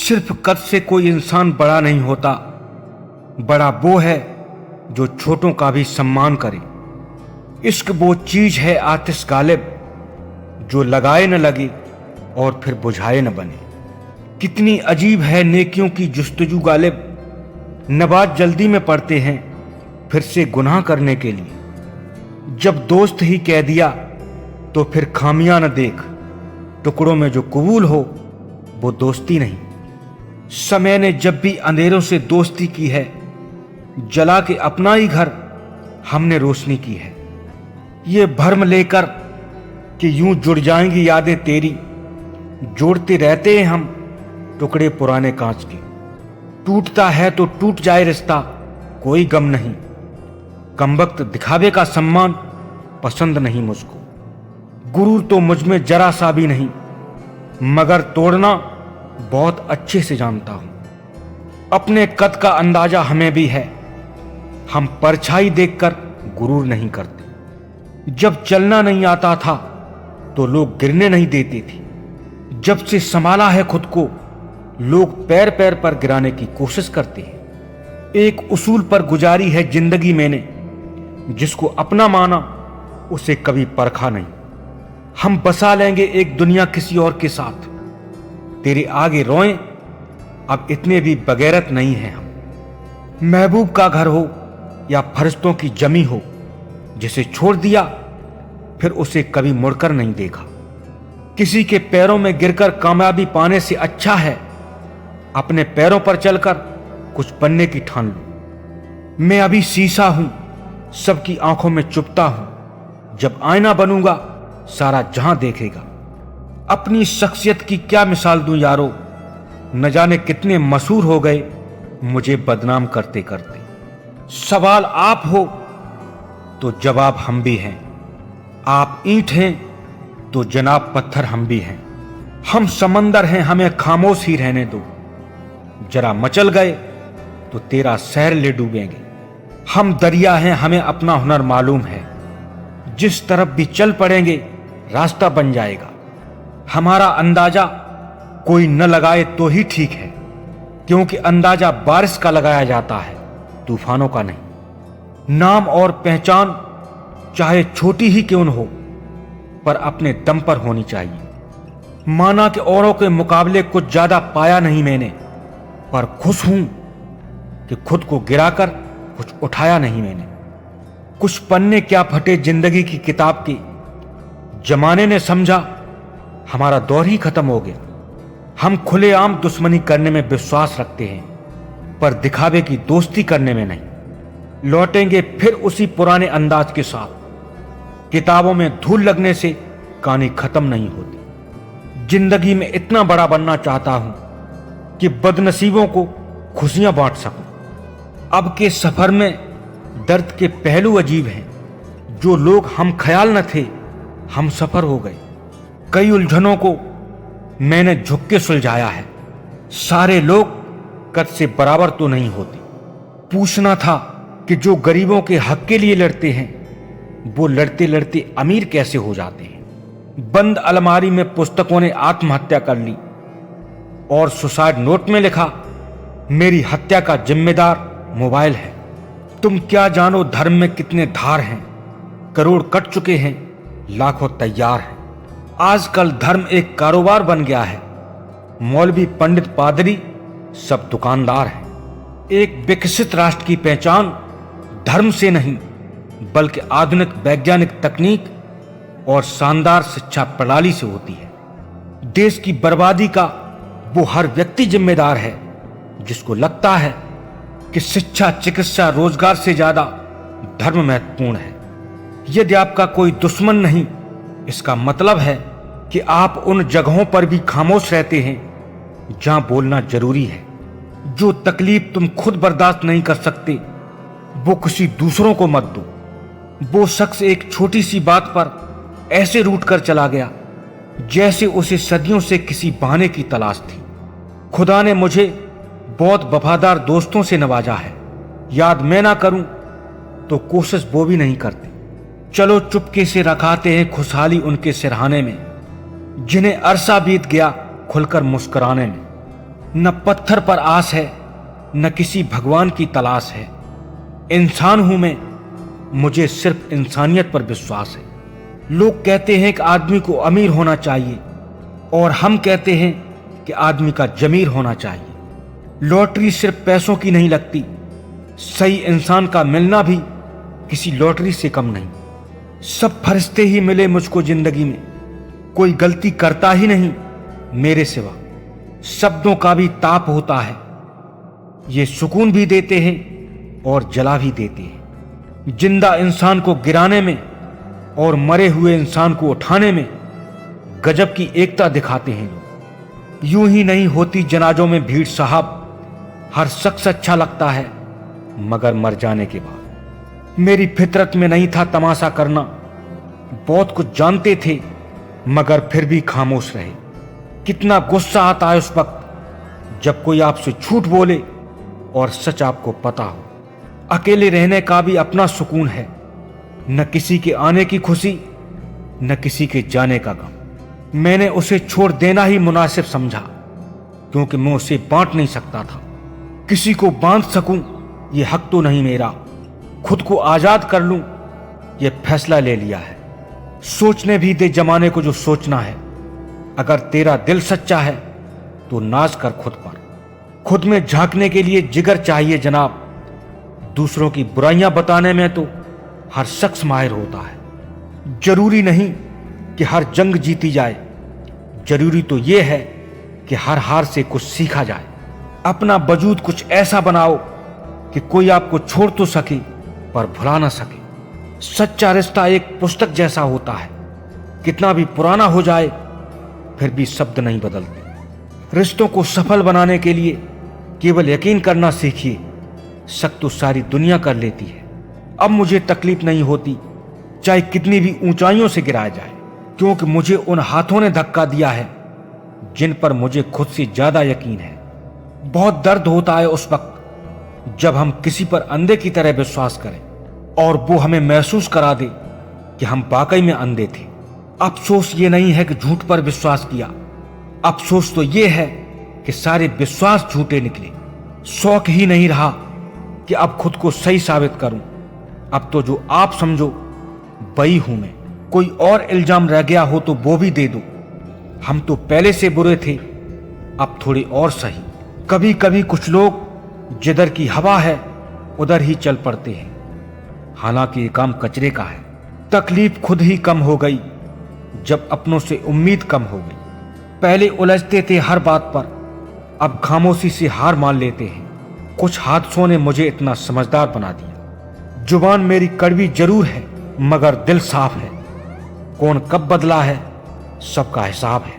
सिर्फ कद से कोई इंसान बड़ा नहीं होता, बड़ा वो है जो छोटों का भी सम्मान करे। इश्क वो चीज है आतिश गालिब, जो लगाए न लगे और फिर बुझाए न बने। कितनी अजीब है नेकियों की जुस्तजू गालिब, नबात जल्दी में पड़ते हैं फिर से गुनाह करने के लिए। जब दोस्त ही कह दिया तो फिर खामियां न देख, टुकड़ों में जो कबूल हो वो दोस्ती नहीं। समय ने जब भी अंधेरों से दोस्ती की है, जला के अपना ही घर हमने रोशनी की है। ये भर्म लेकर कि यूं जुड़ जाएंगी यादें तेरी, जोड़ते रहते हैं हम टुकड़े पुराने कांच के। टूटता है तो टूट जाए रिश्ता, कोई गम नहीं। कमबख्त दिखावे का सम्मान पसंद नहीं मुझको। गुरूर तो मुझ में जरा सा भी नहीं, मगर तोड़ना बहुत अच्छे से जानता हूं। अपने कद का अंदाजा हमें भी है, हम परछाई देखकर गुरूर नहीं करते। जब चलना नहीं आता था तो लोग गिरने नहीं देते थे। जब से संभाला है खुद को, लोग पैर पैर पर गिराने की कोशिश करते हैं। एक उसूल पर गुजारी है जिंदगी मैंने, जिसको अपना माना उसे कभी परखा नहीं। हम बसा लेंगे एक दुनिया किसी और के साथ, तेरे आगे रोएं अब इतने भी बगैरत नहीं हैं हम। महबूब का घर हो या फरिश्तों की जमी हो, जिसे छोड़ दिया फिर उसे कभी मुड़कर नहीं देखा। किसी के पैरों में गिरकर कामयाबी पाने से अच्छा है अपने पैरों पर चलकर कुछ बनने की ठान लो। मैं अभी शीशा हूं, सबकी आंखों में चुभता हूं। जब आईना बनूंगा सारा जहां देखेगा। अपनी शख्सियत की क्या मिसाल दूं यारो, न जाने कितने मशहूर हो गए मुझे बदनाम करते करते। सवाल आप हो तो जवाब हम भी हैं, आप ईंट हैं तो जनाब पत्थर हम भी हैं। हम समंदर हैं, हमें खामोश ही रहने दो। जरा मचल गए तो तेरा शहर ले डूबेंगे। हम दरिया हैं, हमें अपना हुनर मालूम है। जिस तरफ भी चल पड़ेंगे रास्ता बन जाएगा। हमारा अंदाजा कोई न लगाए तो ही ठीक है, क्योंकि अंदाजा बारिश का लगाया जाता है, तूफानों का नहीं। नाम और पहचान चाहे छोटी ही क्यों न हो, पर अपने दम पर होनी चाहिए। माना कि औरों के मुकाबले कुछ ज्यादा पाया नहीं मैंने, पर खुश हूं कि खुद को गिराकर कुछ उठाया नहीं मैंने। कुछ पन्ने क्या फटे जिंदगी की किताब के, जमाने ने समझा हमारा दौर ही खत्म हो गया। हम खुलेआम दुश्मनी करने में विश्वास रखते हैं, पर दिखावे की दोस्ती करने में नहीं। लौटेंगे फिर उसी पुराने अंदाज के साथ। किताबों में धूल लगने से कहानी खत्म नहीं होती। जिंदगी में इतना बड़ा बनना चाहता हूं कि बदनसीबों को खुशियां बांट सकूं। अब के सफर में दर्द के पहलू अजीब हैं। जो लोग हम ख्याल न थे, हम सफर हो गए। कई उलझनों को मैंने झुक के सुलझाया है। सारे लोग कद से बराबर तो नहीं होते। पूछना था कि जो गरीबों के हक के लिए लड़ते हैं, वो लड़ते लड़ते अमीर कैसे हो जाते हैं। बंद अलमारी में पुस्तकों ने आत्महत्या कर ली और सुसाइड नोट में लिखा, मेरी हत्या का जिम्मेदार मोबाइल है। तुम क्या जानो धर्म में कितने धार हैं। करोड़ कट चुके हैं, लाखों तैयार हैं। आजकल धर्म एक कारोबार बन गया है। मौलवी, पंडित, पादरी सब दुकानदार हैं। एक विकसित राष्ट्र की पहचान धर्म से नहीं, बल्कि आधुनिक वैज्ञानिक तकनीक और शानदार शिक्षा प्रणाली से होती है। देश की बर्बादी का वो हर व्यक्ति जिम्मेदार है जिसको लगता है कि शिक्षा, चिकित्सा, रोजगार से ज्यादा धर्म महत्वपूर्ण है। यदि आपका कोई दुश्मन नहीं, इसका मतलब है कि आप उन जगहों पर भी खामोश रहते हैं जहां बोलना जरूरी है। जो तकलीफ तुम खुद बर्दाश्त नहीं कर सकते, वो किसी दूसरों को मत दो। वो शख्स एक छोटी सी बात पर ऐसे रूठ कर चला गया जैसे उसे सदियों से किसी बहाने की तलाश थी। खुदा ने मुझे बहुत वफादार दोस्तों से नवाजा है। याद मैं ना करूं तो कोशिश वो भी नहीं करते। चलो चुपके से रखाते हैं खुशहाली उनके सिरहाने में, जिन्हें अरसा बीत गया खुलकर मुस्कुराने में। न पत्थर पर आस है, न किसी भगवान की तलाश है। इंसान हूं मैं, मुझे सिर्फ इंसानियत पर विश्वास है। लोग कहते हैं कि आदमी को अमीर होना चाहिए और हम कहते हैं कि आदमी का जमीर होना चाहिए। लॉटरी सिर्फ पैसों की नहीं लगती, सही इंसान का मिलना भी किसी लॉटरी से कम नहीं। सब फरिश्ते ही मिले मुझको जिंदगी में, कोई गलती करता ही नहीं मेरे सिवा। शब्दों का भी ताप होता है, ये सुकून भी देते हैं और जला भी देते हैं। जिंदा इंसान को गिराने में और मरे हुए इंसान को उठाने में गजब की एकता दिखाते हैं लोग। यूं ही नहीं होती जनाजों में भीड़ साहब, हर शख्स अच्छा लगता है मगर मर जाने के बाद। मेरी फितरत में नहीं था तमाशा करना, बहुत कुछ जानते थे मगर फिर भी खामोश रहे। कितना गुस्सा आता है उस वक्त जब कोई आपसे झूठ बोले और सच आपको पता हो। अकेले रहने का भी अपना सुकून है, न किसी के आने की खुशी न किसी के जाने का गम। मैंने उसे छोड़ देना ही मुनासिब समझा, क्योंकि मैं उसे बांट नहीं सकता था। किसी को बांध सकूं ये हक तो नहीं मेरा, खुद को आजाद कर लूं ये फैसला ले लिया है। सोचने भी दे जमाने को जो सोचना है। अगर तेरा दिल सच्चा है तो नाज कर खुद पर। खुद में झांकने के लिए जिगर चाहिए जनाब। दूसरों की बुराइयां बताने में तो हर शख्स माहिर होता है। जरूरी नहीं कि हर जंग जीती जाए, जरूरी तो यह है कि हर हार से कुछ सीखा जाए। अपना वजूद कुछ ऐसा बनाओ कि कोई आपको छोड़ तो सके पर भुला ना सके। सच्चा रिश्ता एक पुस्तक जैसा होता है, कितना भी पुराना हो जाए फिर भी शब्द नहीं बदलते। रिश्तों को सफल बनाने के लिए केवल यकीन करना सीखिए, शक तो सारी दुनिया कर लेती है। अब मुझे तकलीफ नहीं होती चाहे कितनी भी ऊंचाइयों से गिराया जाए, क्योंकि मुझे उन हाथों ने धक्का दिया है जिन पर मुझे खुद से ज्यादा यकीन है। बहुत दर्द होता है उस वक्त जब हम किसी पर अंधे की तरह विश्वास करें और वो हमें महसूस करा दे कि हम वाकई में अंधे थे। अफसोस ये नहीं है कि झूठ पर विश्वास किया, अफसोस तो ये है कि सारे विश्वास झूठे निकले। शौक ही नहीं रहा कि अब खुद को सही साबित करूं। अब तो जो आप समझो वही हूं मैं। कोई और इल्जाम रह गया हो तो वो भी दे दो। हम तो पहले से बुरे थे, अब थोड़े और सही। कभी कभी कुछ लोग जिधर की हवा है उधर ही चल पड़ते हैं, हालांकि ये काम कचरे का है। तकलीफ खुद ही कम हो गई जब अपनों से उम्मीद कम हो गई। पहले उलझते थे हर बात पर, अब खामोशी से हार मान लेते हैं। कुछ हादसों ने मुझे इतना समझदार बना दिया। जुबान मेरी कड़वी जरूर है मगर दिल साफ है। कौन कब बदला है सबका हिसाब है।